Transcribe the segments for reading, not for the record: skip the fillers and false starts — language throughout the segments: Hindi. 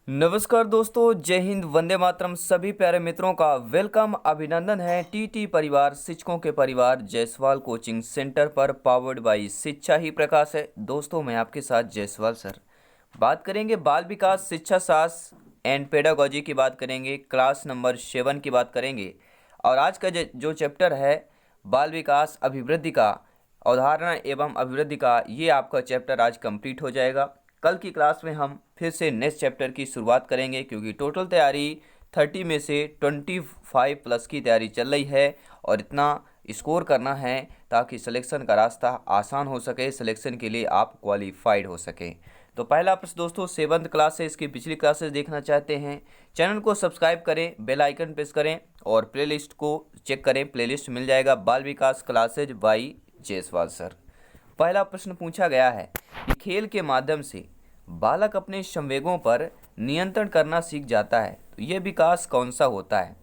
नमस्कार दोस्तों, जय हिंद, वंदे मातरम। सभी प्यारे मित्रों का वेलकम, अभिनंदन है टीटी परिवार, शिक्षकों के परिवार जायसवाल कोचिंग सेंटर पर, पावर्ड बाई शिक्षा ही प्रकाश है। दोस्तों, मैं आपके साथ जायसवाल सर बात करेंगे बाल विकास शिक्षा शास्त्र एंड पेडागोजी की बात करेंगे, क्लास नंबर 7 की बात करेंगे। और आज का जो चैप्टर है बाल विकास अभिवृद्धि का अवधारणा एवं अभिवृद्धि का, ये आपका चैप्टर आज कंप्लीट हो जाएगा। कल की क्लास में हम फिर से नेक्स्ट चैप्टर की शुरुआत करेंगे, क्योंकि टोटल तैयारी 30 में से 25 प्लस की तैयारी चल रही है और इतना स्कोर करना है ताकि सिलेक्शन का रास्ता आसान हो सके, सिलेक्शन के लिए आप क्वालिफाइड हो सकें। तो पहला प्रश्न दोस्तों, 7th क्लास है, इसकी पिछली क्लासेस देखना चाहते हैं, चैनल को सब्सक्राइब करें, बेल आइकन प्रेस करें और प्लेलिस्ट को चेक करें। प्लेलिस्ट मिल जाएगा बाल विकास क्लासेज बाई जायसवाल सर। पहला प्रश्न पूछा गया है कि खेल के माध्यम से बालक अपने संवेगों पर नियंत्रण करना सीख जाता है, तो यह विकास कौन सा होता है?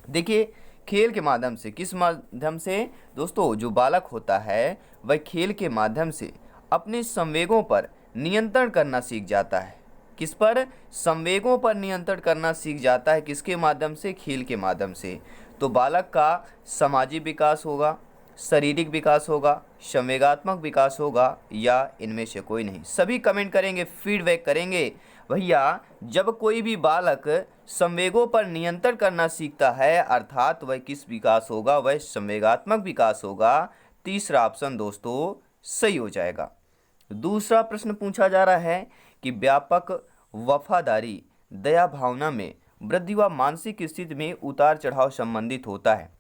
देखिए, खेल के माध्यम से, किस माध्यम से दोस्तों? जो बालक होता है वह खेल के माध्यम से अपने संवेगों पर नियंत्रण करना सीख जाता है। किस पर? संवेगों पर नियंत्रण करना सीख जाता है। किसके माध्यम से? खेल के माध्यम से। तो बालक का सामाजिक विकास होगा, शारीरिक विकास होगा, संवेगात्मक विकास होगा, या इनमें से कोई नहीं? सभी कमेंट करेंगे, फीडबैक करेंगे। भैया, जब कोई भी बालक संवेगों पर नियंत्रण करना सीखता है, अर्थात वह किस विकास होगा? वह संवेगात्मक विकास होगा। तीसरा ऑप्शन दोस्तों सही हो जाएगा। दूसरा प्रश्न पूछा जा रहा है कि व्यापक वफादारी दया भावना में वृद्धि व मानसिक स्थिति में उतार चढ़ाव संबंधित होता है।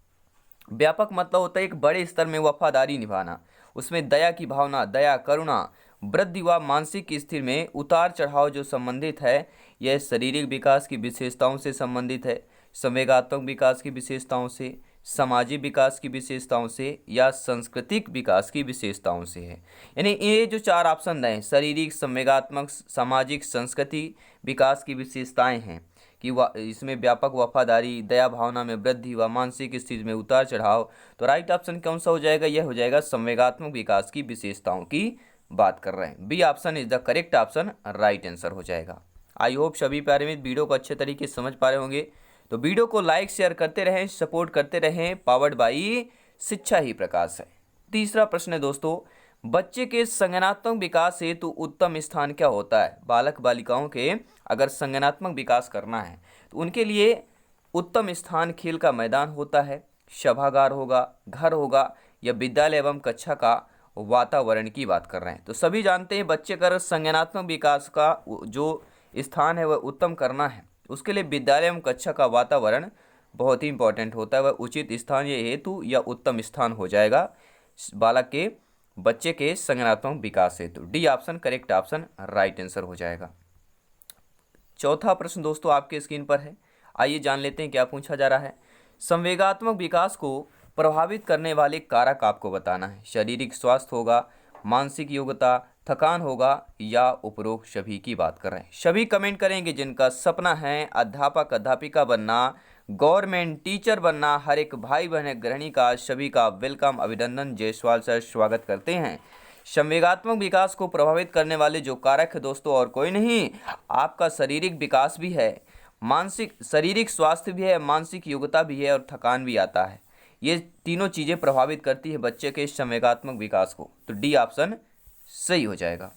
व्यापक मतलब होता है एक बड़े स्तर में वफादारी निभाना, उसमें दया की भावना, दया, करुणा, वृद्धि व मानसिक स्थिति में उतार चढ़ाव जो संबंधित है, यह शारीरिक विकास की विशेषताओं से संबंधित है, संवेगात्मक विकास की विशेषताओं से, सामाजिक विकास की विशेषताओं से, या सांस्कृतिक विकास की विशेषताओं से है। यानी ये जो चार ऑप्शन हैं, शारीरिक, संवेगात्मक, सामाजिक, सांस्कृतिक विकास की विशेषताएं हैं कि इसमें व्यापक वफादारी, दया भावना में वृद्धि व मानसिक स्थिति में उतार चढ़ाव, तो राइट ऑप्शन कौन सा हो जाएगा? यह हो जाएगा संवेगात्मक विकास की विशेषताओं की बात कर रहे हैं। B option is the correct option, right answer हो जाएगा। आई होप सभी प्यारे मित्र वीडियो को अच्छे तरीके से समझ पा रहे होंगे। तो वीडियो को लाइक शेयर करते रहें, सपोर्ट करते रहें, पावर्ड बाई शिक्षा ही प्रकाश है। तीसरा प्रश्न है दोस्तों, बच्चे के संज्ञानात्मक विकास हेतु उत्तम स्थान क्या होता है? बालक बालिकाओं के अगर संज्ञानात्मक विकास करना है तो उनके लिए उत्तम स्थान खेल का मैदान होता है, सभागार होगा, घर होगा, या विद्यालय एवं कक्षा का वातावरण की बात कर रहे हैं। तो सभी जानते हैं बच्चे का संज्ञानात्मक विकास का जो स्थान है वह उत्तम करना है, उसके लिए विद्यालय एवं कक्षा का वातावरण बहुत ही इंपॉर्टेंट होता है। वह उचित स्थान या हेतु या उत्तम स्थान हो जाएगा बालक के, बच्चे के संज्ञानात्मक विकास हेतु। D option correct option, right answer हो जाएगा। चौथा प्रश्न दोस्तों आपके स्क्रीन पर है, आइए जान लेते हैं क्या पूछा जा रहा है। संवेगात्मक विकास को प्रभावित करने वाले कारक आपको बताना है। शारीरिक स्वास्थ्य होगा, मानसिक योग्यता, थकान होगा, या उपरोक्त सभी की बात कर रहे हैं। सभी कमेंट करेंगे जिनका सपना है अध्यापक अध्यापिका बनना, गवर्नमेंट टीचर बनना, हर एक भाई बहन गृहिणी का, सभी का वेलकम, अभिनंदन, जायसवाल सर स्वागत करते हैं। संवेगात्मक विकास को प्रभावित करने वाले जो कारक है दोस्तों और कोई नहीं, आपका शारीरिक विकास भी है, मानसिक शारीरिक स्वास्थ्य भी है, मानसिक योग्यता भी है और थकान भी आता है। ये तीनों चीज़ें प्रभावित करती है बच्चे के संवेगात्मक विकास को। तो डी ऑप्शन सही हो जाएगा।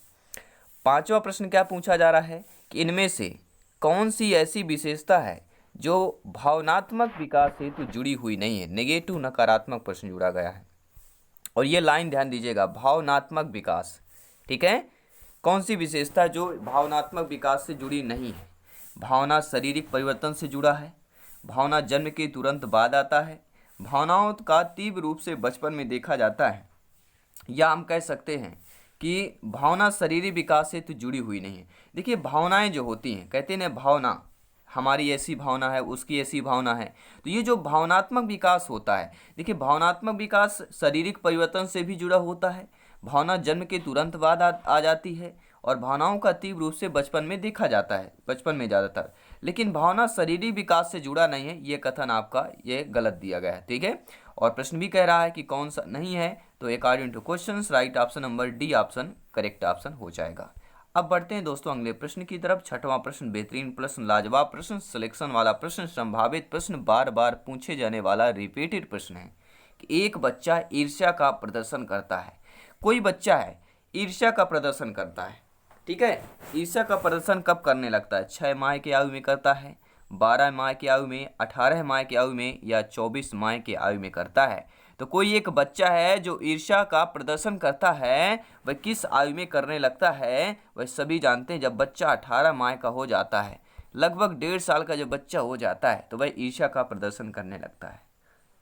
पांचवा प्रश्न क्या पूछा जा रहा है कि इनमें से कौन सी ऐसी विशेषता है जो भावनात्मक विकास हेतु जुड़ी हुई नहीं है? नेगेटिव नकारात्मक प्रश्न जुड़ा गया है और ये लाइन ध्यान दीजिएगा, भावनात्मक विकास, ठीक है। कौन सी विशेषता जो भावनात्मक विकास से जुड़ी नहीं है? भावना शारीरिक परिवर्तन से जुड़ा है, भावना जन्म के तुरंत बाद आता है, भावनाओं का तीव्र रूप से बचपन में देखा जाता है, या हम कह सकते हैं कि भावना शारीरिक विकास से तो जुड़ी हुई नहीं है। देखिए, भावनाएं जो होती हैं, कहते हैं ना भावना, हमारी ऐसी भावना है, उसकी ऐसी भावना है, तो ये जो भावनात्मक विकास होता है, देखिए भावनात्मक विकास शारीरिक परिवर्तन से भी जुड़ा होता है, भावना जन्म के तुरंत बाद आ जाती है, और भावनाओं का तीव्र रूप से बचपन में देखा जाता है, बचपन में ज़्यादातर। लेकिन भावना शारीरिक विकास से जुड़ा नहीं है, ये कथन आपका ये गलत दिया गया है, ठीक है। और प्रश्न भी कह रहा है कि कौन सा नहीं है, तो according to question right option number D option correct option हो जाएगा। अब बढ़ते हैं दोस्तों अगले प्रश्न की तरफ। छठवां प्रश्न बेहतरीन प्रश्न, लाजवाब प्रश्न, सिलेक्शन वाला प्रश्न, संभावित प्रश्न, बार बार पूछे जाने वाला रिपीटेड प्रश्न है कि एक बच्चा ईर्ष्या का प्रदर्शन करता है। कोई बच्चा है ईर्ष्या का प्रदर्शन करता है, ठीक है। ईर्ष्या का प्रदर्शन कब करने लगता है? 6 माह की आयु में करता है, 12 माह की आयु में, 18 माह की आयु में या 24 माह की आयु में करता है। तो कोई एक बच्चा है जो ईर्ष्या का प्रदर्शन करता है, वह किस आयु में करने लगता है? वह सभी जानते हैं, जब बच्चा 18 माह का हो जाता है, लगभग 1.5 साल का जब बच्चा हो जाता है तो वह ईर्ष्या का प्रदर्शन करने लगता है।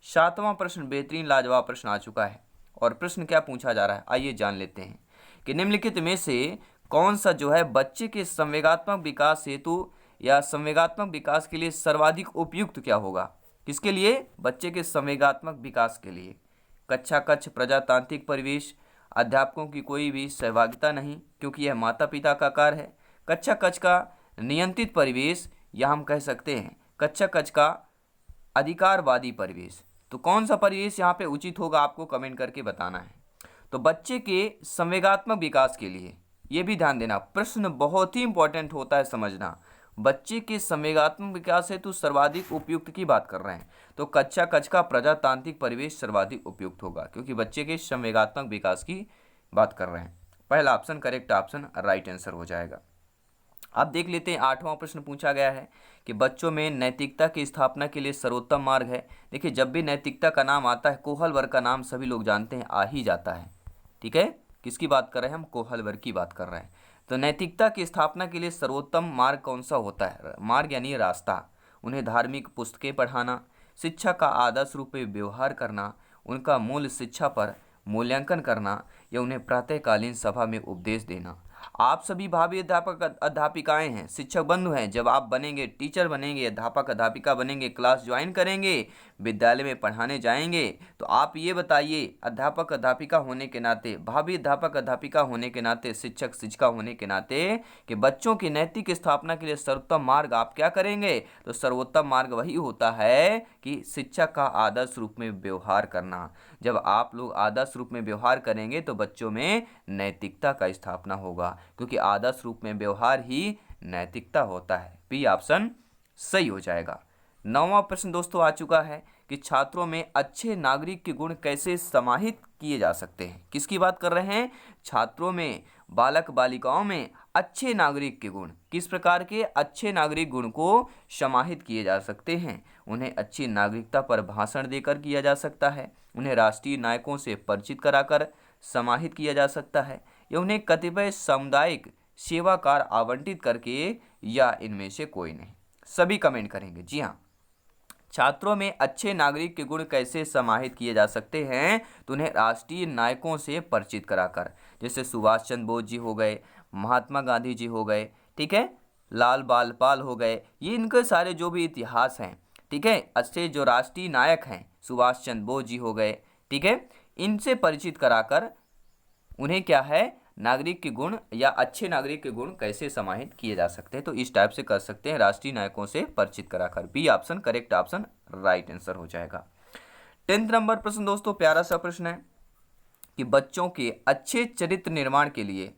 7वां प्रश्न बेहतरीन लाजवाब प्रश्न आ चुका है और प्रश्न क्या पूछा जा रहा है, आइए जान लेते हैं कि निम्नलिखित में से कौन सा जो है बच्चे के संवेगात्मक विकास हेतु या संवेगात्मक विकास के लिए सर्वाधिक उपयुक्त क्या होगा? किसके लिए? बच्चे के संवेगात्मक विकास के लिए। कक्षा कक्ष प्रजातांत्रिक परिवेश, अध्यापकों की कोई भी सहभागिता नहीं क्योंकि यह माता पिता का कार्य है। कक्षा कक्ष का नियंत्रित परिवेश या हम कह सकते हैं कक्षा कक्ष का अधिकारवादी परिवेश। तो कौन सा परिवेश यहाँ पे उचित होगा आपको कमेंट करके बताना है। तो बच्चे के संवेगात्मक विकास के लिए ये भी ध्यान देना, प्रश्न बहुत ही इंपॉर्टेंट होता है समझना। बच्चे के संवेगात्मक विकास हेतु सर्वाधिक उपयुक्त की बात कर रहे हैं तो कक्षा कक्ष का प्रजातांत्रिक परिवेश सर्वाधिक उपयुक्त होगा क्योंकि बच्चे के संवेगात्मक विकास की बात कर रहे हैं। पहला option correct option right answer हो जाएगा। अब देख लेते हैं 8वां प्रश्न पूछा गया है कि बच्चों में नैतिकता की स्थापना के लिए सर्वोत्तम मार्ग है। देखिए जब भी नैतिकता का नाम आता है, कोहल वर्ग का नाम सभी लोग जानते हैं, आ ही जाता है, ठीक है। किसकी बात कर रहे हैं हम? कोहल वर्ग की बात कर रहे हैं। तो नैतिकता की स्थापना के लिए सर्वोत्तम मार्ग कौन सा होता है? मार्ग यानी रास्ता। उन्हें धार्मिक पुस्तकें पढ़ाना, शिक्षा का आदर्श रूप में व्यवहार करना, उनका मूल शिक्षा पर मूल्यांकन करना या उन्हें प्रातःकालीन सभा में उपदेश देना। आप सभी भावी अध्यापक अध्यापिकाएं हैं, शिक्षक बंधु हैं, जब आप बनेंगे, टीचर बनेंगे, अध्यापक अध्यापिका बनेंगे, क्लास ज्वाइन करेंगे, विद्यालय में पढ़ाने जाएंगे, तो आप ये बताइए अध्यापक अध्यापिका होने के नाते, भावी अध्यापक अध्यापिका होने के नाते, शिक्षक शिक्षिका होने के नाते कि बच्चों की नैतिक स्थापना के लिए सर्वोत्तम मार्ग आप क्या करेंगे? तो सर्वोत्तम मार्ग वही होता है कि शिक्षा का आदर्श रूप में व्यवहार करना। जब आप लोग आदर्श रूप में व्यवहार करेंगे तो बच्चों में नैतिकता का स्थापना होगा क्योंकि आदर्श रूप में व्यवहार ही नैतिकता होता है। बी ऑप्शन सही हो जाएगा। 9वां प्रश्न दोस्तों आ चुका है कि छात्रों में अच्छे नागरिक के गुण कैसे समाहित किए जा सकते हैं? किसकी बात कर रहे हैं? छात्रों में, बालक बालिकाओं में अच्छे नागरिक के गुण, किस प्रकार के अच्छे नागरिक गुण को समाहित किए जा सकते हैं? उन्हें अच्छी नागरिकता पर भाषण देकर किया जा सकता है, उन्हें राष्ट्रीय नायकों से परिचित कराकर समाहित किया जा सकता है या उन्हें कतिपय सामुदायिक सेवा कार्य आवंटित करके, या इनमें से कोई नहीं। सभी कमेंट करेंगे। जी हाँ, छात्रों में अच्छे नागरिक के गुण कैसे समाहित किए जा सकते हैं? तो उन्हें राष्ट्रीय नायकों से परिचित कराकर, जैसे सुभाष चंद्र बोस जी हो गए, महात्मा गांधी जी हो गए, ठीक है, लाल बालपाल हो गए, ये इनके सारे जो भी इतिहास हैं, ठीक है, अच्छे जो राष्ट्रीय नायक हैं, सुभाष चंद्र बोस जी हो गए, ठीक है, इनसे परिचित कराकर उन्हें क्या है, नागरिक के गुण या अच्छे नागरिक के गुण कैसे समाहित किए जा सकते हैं? तो इस टाइप से कर सकते हैं, राष्ट्रीय नायकों से परिचित कराकर। B option correct option right answer हो जाएगा। 10th नंबर प्रश्न दोस्तों प्यारा सा प्रश्न है कि बच्चों के अच्छे चरित्र निर्माण के लिए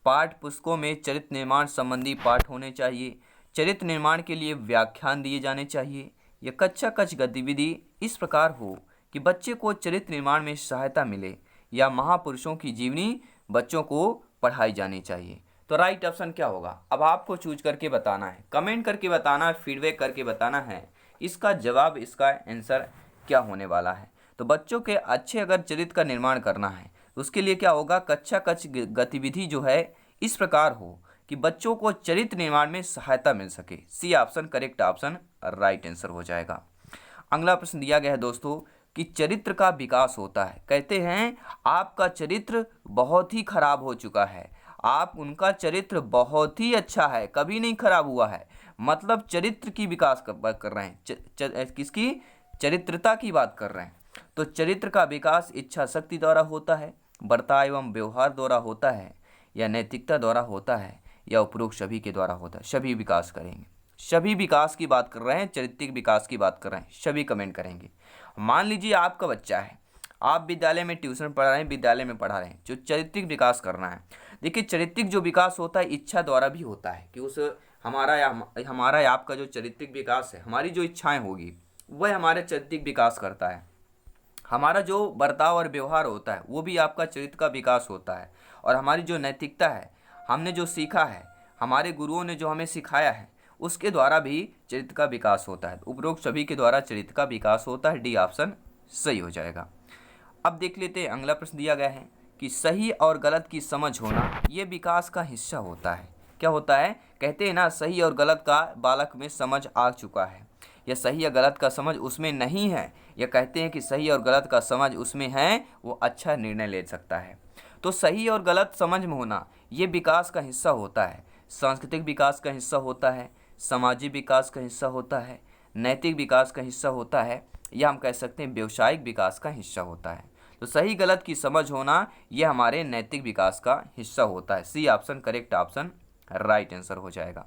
पाठ्य पुस्तकों में चरित्र निर्माण संबंधी पाठ होने चाहिए, चरित्र निर्माण के लिए व्याख्यान दिए जाने चाहिए, या कक्षा कक्ष गतिविधि इस प्रकार हो कि बच्चे को चरित्र निर्माण में सहायता मिले, या महापुरुषों की जीवनी बच्चों को पढ़ाई जानी चाहिए। तो राइट ऑप्शन क्या होगा? अब आपको चूज करके बताना है, कमेंट करके बताना है, फीडबैक करके बताना है इसका जवाब, इसका आंसर क्या होने वाला है। तो बच्चों के अच्छे अगर चरित्र का निर्माण करना है तो उसके लिए क्या होगा, कक्षा कक्ष गतिविधि जो है इस प्रकार हो कि बच्चों को चरित्र निर्माण में सहायता मिल सके। C option correct option right answer हो जाएगा। अगला प्रश्न दिया गया है दोस्तों कि चरित्र का विकास होता है। कहते हैं आपका चरित्र बहुत ही खराब हो चुका है, आप उनका चरित्र बहुत ही अच्छा है, कभी नहीं खराब हुआ है, मतलब चरित्र की विकास बात कर रहे हैं, किसकी? चरित्रता की बात कर रहे हैं। तो चरित्र का विकास इच्छा शक्ति द्वारा होता है, बर्ताव एवं व्यवहार द्वारा होता है, या नैतिकता द्वारा होता है, या उपरोक्त सभी के द्वारा होता है। सभी विकास करेंगे, सभी विकास की बात कर रहे हैं, चरित्रिक विकास की बात कर रहे हैं, सभी कमेंट करेंगे। मान लीजिए आपका बच्चा है, आप विद्यालय में ट्यूशन पढ़ा रहे हैं, विद्यालय में पढ़ा रहे हैं, जो चरित्रिक विकास करना है। देखिए चारित्रिक जो विकास होता है इच्छा द्वारा भी होता है कि उस हमारा या आपका जो चारित्रिक विकास है, हमारी जो इच्छाएं होगी वह हमारे चारित्रिक विकास करता है। हमारा जो बर्ताव और व्यवहार होता है वो भी आपका चरित्र का विकास होता है। और हमारी जो नैतिकता है, हमने जो सीखा है, हमारे गुरुओं ने जो हमें सिखाया है, उसके द्वारा भी चरित्र का विकास होता है। उपरोक्त सभी के द्वारा चरित्र का विकास होता है। डी ऑप्शन सही हो जाएगा। अब देख लेते हैं अगला प्रश्न दिया गया है कि सही और गलत की समझ होना ये विकास का हिस्सा होता है। क्या होता है? कहते हैं ना, सही और गलत का बालक में समझ आ चुका है, या सही या गलत का समझ उसमें नहीं है, या कहते हैं कि सही और गलत का समझ उसमें है, वो अच्छा निर्णय ले सकता है। तो सही और गलत समझ में होना ये विकास का हिस्सा होता है। सांस्कृतिक विकास का हिस्सा होता है, सामाजिक विकास का हिस्सा होता है, नैतिक विकास का हिस्सा होता है, या हम कह सकते हैं व्यवसायिक विकास का हिस्सा होता है। तो सही गलत की समझ होना यह हमारे नैतिक विकास का हिस्सा होता है। C option correct option right answer हो जाएगा।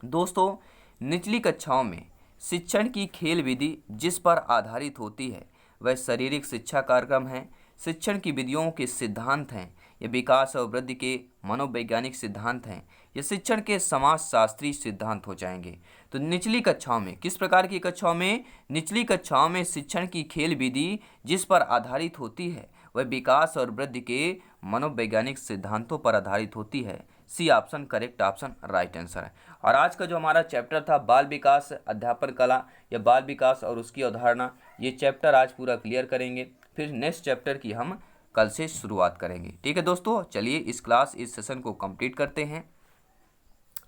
दोस्तों, निचली कक्षाओं में शिक्षण की खेल विधि जिस पर आधारित होती है वह शारीरिक शिक्षा कार्यक्रम है। शिक्षण की विधियों के सिद्धांत हैं, ये विकास और वृद्धि के मनोवैज्ञानिक सिद्धांत हैं, ये शिक्षण के समाजशास्त्री सिद्धांत हो जाएंगे। तो निचली कक्षाओं में, किस प्रकार की कक्षाओं में? निचली कक्षाओं में शिक्षण की खेल विधि जिस पर आधारित होती है वह विकास और वृद्धि के मनोवैज्ञानिक सिद्धांतों पर आधारित होती है। C option correct option right answer है। और आज का जो हमारा चैप्टर था बाल विकास अध्यापन कला या बाल विकास और उसकी अवधारणा, ये चैप्टर आज पूरा क्लियर करेंगे। फिर नेक्स्ट चैप्टर की हम कल से शुरुआत करेंगे। ठीक है दोस्तों, चलिए इस सेशन को कंप्लीट करते हैं।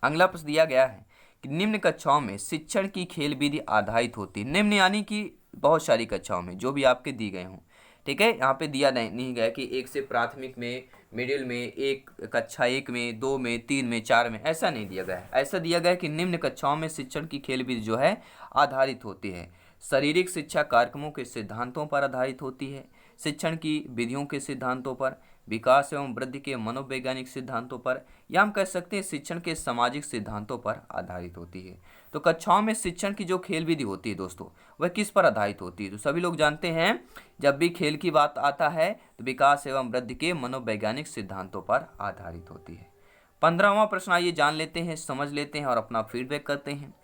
अगला प्रश्न दिया गया है कि निम्न कक्षाओं में शिक्षण की खेल विधि आधारित होती है। निम्न यानी कि बहुत सारी कक्षाओं में जो भी आपके दी गए हों। ठीक है, यहाँ पे दिया नहीं गया कि एक से प्राथमिक में, मिडिल में, एक कक्षा 1 में, 2 में, 3 में, 4 में, ऐसा नहीं दिया गया है। ऐसा दिया गया है कि निम्न कक्षाओं में शिक्षण की खेल विधि जो है आधारित होती है। शारीरिक शिक्षा कार्यक्रमों के सिद्धांतों पर आधारित होती है, शिक्षण की विधियों के सिद्धांतों पर, विकास एवं वृद्धि के मनोवैज्ञानिक सिद्धांतों पर, या हम कह सकते हैं शिक्षण के सामाजिक सिद्धांतों पर आधारित होती है। तो कक्षाओं में शिक्षण की जो खेल विधि होती है दोस्तों, वह किस पर आधारित होती है? तो सभी लोग जानते हैं, जब भी खेल की बात आता है तो विकास एवं वृद्धि के मनोवैज्ञानिक सिद्धांतों पर आधारित होती है। 15वां प्रश्न आइए जान लेते हैं, समझ लेते हैं और अपना फीडबैक करते हैं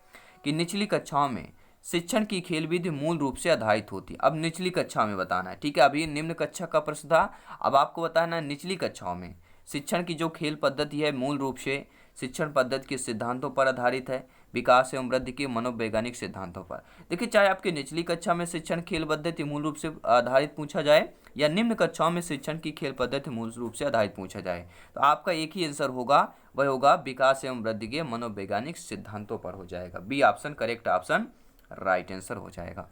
कि निचली कक्षाओं में शिक्षण की खेल विधि मूल रूप से आधारित होती है। अब निचली कक्षा में बताना है। ठीक है, अभी निम्न कक्षा का प्रश्न था, अब आपको बताना है निचली कक्षाओं में शिक्षण की जो खेल पद्धति है मूल रूप से शिक्षण पद्धति के सिद्धांतों पर आधारित है, विकास एवं वृद्धि के मनोवैज्ञानिक सिद्धांतों पर। देखिए, चाहे आपके निचली कक्षा में शिक्षण खेल पद्धति मूल रूप से आधारित पूछा जाए या निम्न कक्षाओं में शिक्षण की खेल पद्धति मूल रूप से आधारित पूछा जाए, तो आपका एक ही आंसर होगा, वह होगा विकास एवं वृद्धि के मनोवैज्ञानिक सिद्धांतों पर हो जाएगा। B option correct option right answer हो जाएगा।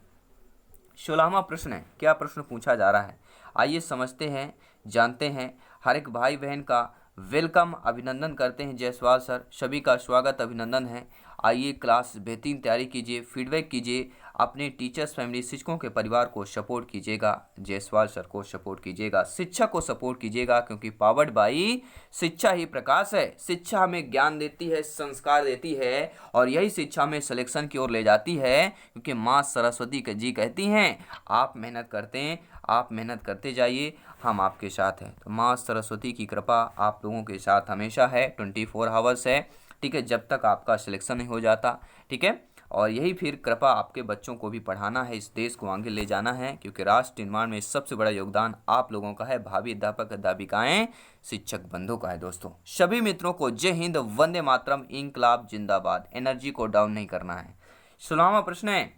16वां प्रश्न है, क्या प्रश्न पूछा जा रहा है आइए समझते हैं, जानते हैं। हर एक भाई बहन का वेलकम, अभिनंदन करते हैं। जायसवाल सर, सभी का स्वागत अभिनंदन है। आइए क्लास बेहतरीन तैयारी कीजिए, फीडबैक कीजिए, अपने टीचर्स फैमिली शिक्षकों के परिवार को सपोर्ट कीजिएगा, जायसवाल सर को सपोर्ट कीजिएगा, शिक्षा को सपोर्ट कीजिएगा, क्योंकि पावर्ड बाई शिक्षा ही प्रकाश है। शिक्षा हमें ज्ञान देती है, संस्कार देती है, और यही शिक्षा में सिलेक्शन की ओर ले जाती है, क्योंकि माँ सरस्वती जी कहती हैं आप मेहनत करते हैं, आप मेहनत करते जाइए, हम आपके साथ हैं। तो माँ सरस्वती की कृपा आप लोगों के साथ हमेशा है, 24 आवर्स है। ठीक है, जब तक आपका सिलेक्शन नहीं हो जाता। ठीक है, और यही फिर कृपा आपके बच्चों को भी पढ़ाना है, इस देश को आगे ले जाना है, क्योंकि राष्ट्र निर्माण में सबसे बड़ा योगदान आप लोगों का है, भावी अध्यापक अध्यापिकाएं, शिक्षक बंधु का है। दोस्तों, सभी मित्रों को जय हिंद, वंदे मातरम, इंकलाब जिंदाबाद। एनर्जी को डाउन नहीं करना है। 16वां प्रश्न है,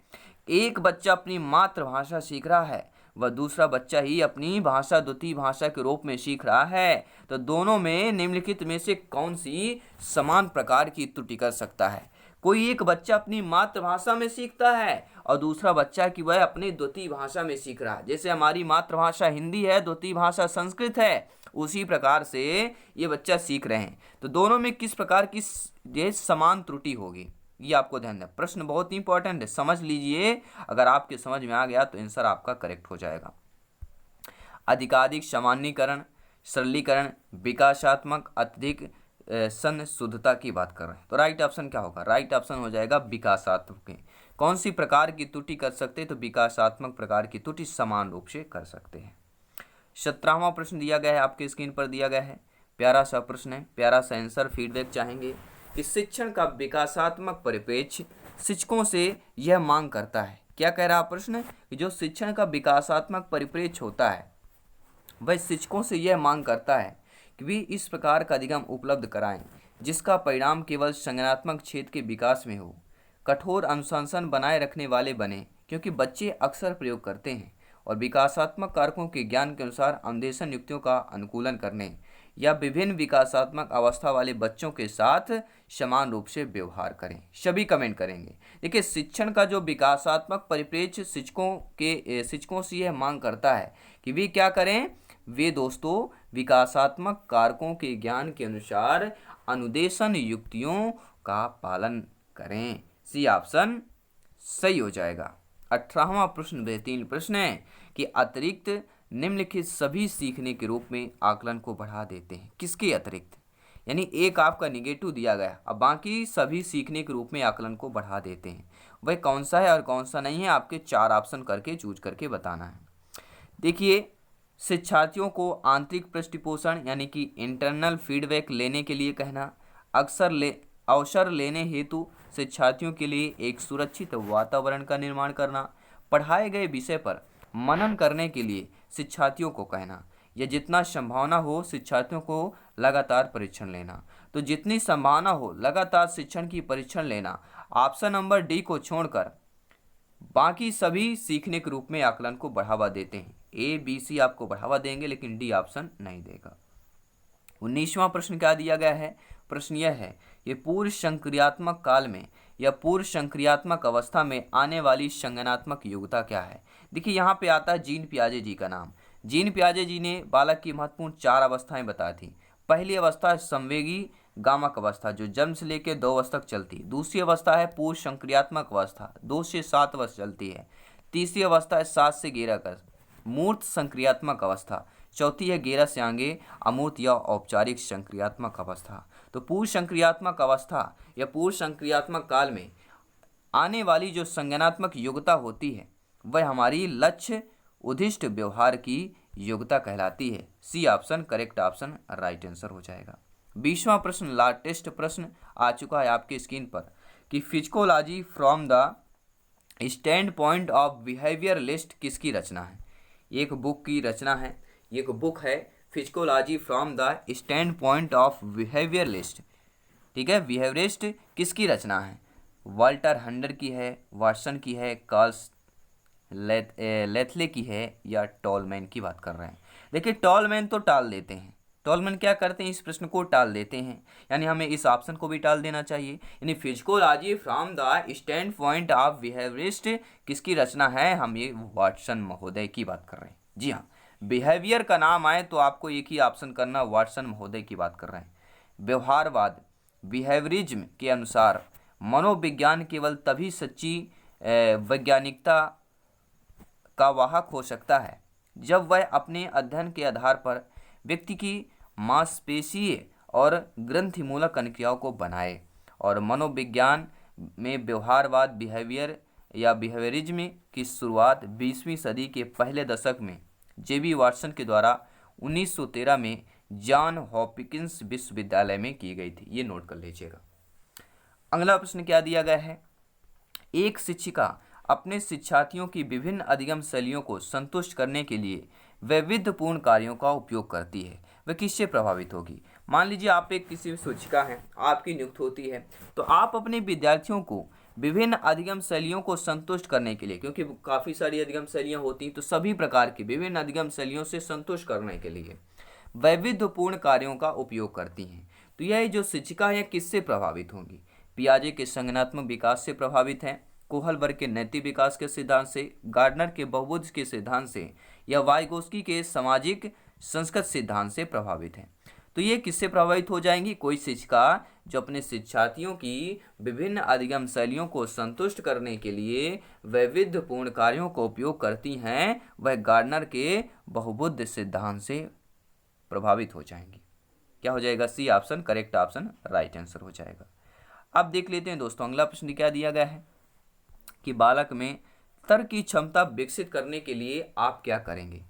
एक बच्चा अपनी मातृभाषा सीख रहा है, वह दूसरा बच्चा ही अपनी भाषा द्वितीय भाषा के रूप में सीख रहा है, तो दोनों में निम्नलिखित में से कौन सी समान प्रकार की त्रुटि कर सकता है? कोई एक बच्चा अपनी मातृभाषा में सीखता है और दूसरा बच्चा कि वह अपनी द्वितीय भाषा में सीख रहा है। जैसे हमारी मातृभाषा हिंदी है, द्वितीय भाषा संस्कृत है, उसी प्रकार से ये बच्चा सीख रहे हैं। तो दोनों में किस प्रकार की ये समान त्रुटि होगी, ये आपको ध्यान दें। प्रश्न बहुत ही इंपॉर्टेंट है, समझ लीजिए। अगर आपके समझ में आ गया तो आंसर आपका करेक्ट हो जाएगा। अधिकाधिक सामान्यीकरण, सरलीकरण, विकासात्मक, अत्यधिक संशुद्धता की बात कर रहे हैं, तो राइट ऑप्शन क्या होगा? राइट ऑप्शन हो जाएगा विकासात्मक। कौन सी प्रकार की त्रुटि कर सकते हैं? तो विकासात्मक प्रकार की त्रुटि समान रूप से कर सकते हैं। 17वां प्रश्न दिया गया है, आपके स्क्रीन पर दिया गया है। प्यारा सा प्रश्न है, प्यारा सा आंसर फीडबैक चाहेंगे कि शिक्षण का विकासात्मक परिप्रेक्ष्य शिक्षकों से यह मांग करता है। क्या कह रहा प्रश्न कि जो शिक्षण का विकासात्मक परिप्रेक्ष्य होता है वह शिक्षकों से यह मांग करता है कि वे इस प्रकार का अधिगम उपलब्ध कराएं जिसका परिणाम केवल संज्ञानात्मक क्षेत्र के विकास में हो, कठोर अनुशासन बनाए रखने वाले बने, क्योंकि बच्चे अक्सर प्रयोग करते हैं और विकासात्मक कारकों के ज्ञान के अनुसार अन्वेषण युक्तियों का अनुकूलन करने या विभिन्न विकासात्मक अवस्था वाले बच्चों के साथ समान रूप से व्यवहार करें। सभी कमेंट करेंगे। देखिए, शिक्षण का जो विकासात्मक परिप्रेक्ष्य शिक्षकों से यह मांग करता है कि वे क्या करें, वे दोस्तों विकासात्मक कारकों के ज्ञान के अनुसार अनुदेशन युक्तियों का पालन करें। सी ऑप्शन सही हो जाएगा। 18वां प्रश्न बेहतरीन प्रश्न है कि अतिरिक्त निम्नलिखित सभी सीखने के रूप में आकलन को बढ़ा देते हैं। किसके अतिरिक्त? यानी एक आपका निगेटिव दिया गया, अब बाकी सभी सीखने के रूप में आकलन को बढ़ा देते हैं। वह कौन सा है और कौन सा नहीं है, आपके 4 ऑप्शन करके चूज करके बताना है। देखिए, शिक्षार्थियों को आंतरिक पृष्ठपोषण यानी कि इंटरनल फीडबैक लेने के लिए कहना, अवसर लेने हेतु शिक्षार्थियों के लिए एक सुरक्षित वातावरण का निर्माण करना, पढ़ाए गए विषय पर मनन करने के लिए शिक्षार्थियों को कहना, या जितना संभावना हो शिक्षार्थियों को लगातार परीक्षण लेना। तो जितनी संभावना हो लगातार शिक्षण की परीक्षण लेना। ऑप्शन नंबर डी को छोड़कर बाकी सभी सीखने के रूप में आकलन को बढ़ावा देते हैं। ए बी सी आपको बढ़ावा देंगे लेकिन डी ऑप्शन नहीं देगा। 19वां प्रश्न क्या दिया गया है? प्रश्न यह है कि पूर्व संक्रियात्मक काल में या पूर्व संक्रियात्मक अवस्था में आने वाली संज्ञानात्मक योग्यता क्या है? देखिए, यहाँ पे आता है जीन पियाजे जी का नाम। जीन पियाजे जी ने बालक की महत्वपूर्ण 4 अवस्थाएं बताई थी। पहली अवस्था है संवेगी गामक अवस्था, जो जन्म से लेकर 2 वर्ष तक चलती है। दूसरी अवस्था है पूर्व संक्रियात्मक अवस्था, 2 से 7 वर्ष चलती है। तीसरी अवस्था है 7 से 11 वर्ष मूर्त संक्रियात्मक अवस्था। चौथी है 11 से आगे अमूर्त या औपचारिक संक्रियात्मक अवस्था। तो पूर्व संक्रियात्मक अवस्था या पूर्व संक्रियात्मक काल में आने वाली जो संज्ञानात्मक योग्यता होती है वह हमारी लक्ष्य उद्दिष्ट व्यवहार की योग्यता कहलाती है। C option correct option right answer हो जाएगा। 20वां प्रश्न लाटेस्ट प्रश्न आ चुका है आपके स्क्रीन पर कि psychology from the stand point of behaviour list किसकी रचना है? एक बुक की रचना है। एक बुक है psychology from the stand point of behaviour list. ठीक है, बिहेवियरिस्ट किसकी रचना है? वाल्टर हंडर की है, वाटसन की है, कार्ल लेथले की है, या टॉलमैन की बात कर रहे हैं। देखिए, टॉलमैन तो टाल देते हैं। टॉलमैन क्या करते हैं? इस प्रश्न को टाल देते हैं, यानी हमें इस ऑप्शन को भी टाल देना चाहिए। यानी psychology from the stand point of behaviourist किसकी रचना है? हम ये वाटसन महोदय की बात कर रहे हैं। जी हाँ, बिहेवियर का नाम आए तो आपको एक ही ऑप्शन करना, वाटसन महोदय की बात कर रहे हैं। व्यवहारवाद बिहेवियरिज्म के अनुसार मनोविज्ञान केवल तभी सच्ची वैज्ञानिकता का वाहक हो सकता है जब वह अपने अध्ययन के आधार पर व्यक्ति की मांसपेशीय और ग्रंथिमूलक अनुक्रियाओं को बनाए। और मनोविज्ञान में व्यवहारवाद बिहेवियर या बिहेवियरिज्म की शुरुआत 20वीं सदी के पहले दशक में जेबी वाटसन के द्वारा 1913 में जॉन हॉपकिंस विश्वविद्यालय में की गई थी। ये नोट कर लीजिएगा। अगला प्रश्न क्या दिया गया है? एक शिक्षिका अपने शिक्षार्थियों की विभिन्न अधिगम शैलियों को संतुष्ट करने के लिए वैविध्यपूर्ण कार्यों का उपयोग करती है। वह किससे प्रभावित होगी? मान लीजिए आप एक किसी शिक्षिका हैं, आपकी नियुक्त होती है, तो आप अपने विद्यार्थियों को विभिन्न अधिगम शैलियों को संतुष्ट करने के लिए, क्योंकि काफ़ी सारी अधिगम शैलियाँ होती हैं, तो सभी प्रकार की विभिन्न अधिगम शैलियों से संतुष्ट करने के लिए वैविध्यपूर्ण कार्यों का उपयोग करती हैं। तो यह जो शिक्षिका है किससे प्रभावित होंगी? पियाजे के संज्ञानात्मक विकास से प्रभावित हैं, कोहलबर्ग के नैतिक विकास के सिद्धांत से, गार्डनर के बहुबुद्ध के सिद्धांत से, या वाइगोस्की के सामाजिक संस्कृत सिद्धांत से प्रभावित हैं। तो ये किससे प्रभावित हो जाएंगी? कोई शिक्षिका जो अपने शिक्षार्थियों की विभिन्न अधिगम शैलियों को संतुष्ट करने के लिए वैविध्यपूर्ण कार्यों का उपयोग करती हैं, वह गार्डनर के बहुबुद्ध सिद्धांत से प्रभावित हो जाएंगी। क्या हो जाएगा? C option correct option right answer हो जाएगा। अब देख लेते हैं दोस्तों, अगला प्रश्न क्या दिया गया है कि बालक में तर्क की क्षमता विकसित करने के लिए आप क्या करेंगे?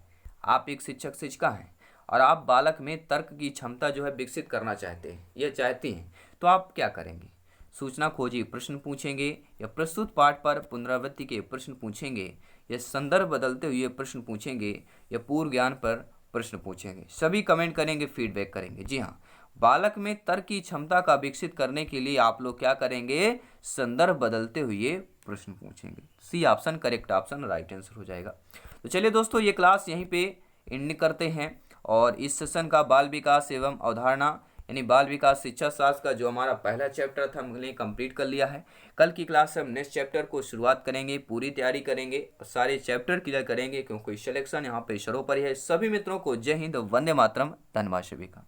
आप एक शिक्षक शिक्षिका हैं और आप बालक में तर्क की क्षमता जो है विकसित करना चाहते हैं या चाहती हैं, तो आप क्या करेंगे? सूचना खोजी प्रश्न पूछेंगे, या प्रस्तुत पाठ पर पुनरावृत्ति के प्रश्न पूछेंगे, या संदर्भ बदलते हुए प्रश्न पूछेंगे, या पूर्व ज्ञान पर प्रश्न पूछेंगे? सभी कमेंट करेंगे, फीडबैक करेंगे। जी हाँ, बालक में तर्क की क्षमता का विकसित करने के लिए आप लोग क्या करेंगे? संदर्भ बदलते हुए प्रश्न पूछेंगे। C option correct option, right answer हो जाएगा। तो चलिए दोस्तों, ये क्लास यहीं पे एंड करते हैं। और इस सेशन का बाल विकास एवं अवधारणा यानी बाल विकास शिक्षा शास्त्र का जो हमारा पहला चैप्टर था हमने कंप्लीट कर लिया है। कल की क्लास से हम नेक्स्ट चैप्टर को शुरुआत करेंगे, पूरी तैयारी करेंगे और सारे चैप्टर क्लियर करेंगे, क्योंकि सिलेक्शन यहाँ पे शरों पर ही है। सभी मित्रों को जय हिंद, वंदे मातरम, धन्यवाद सभी का।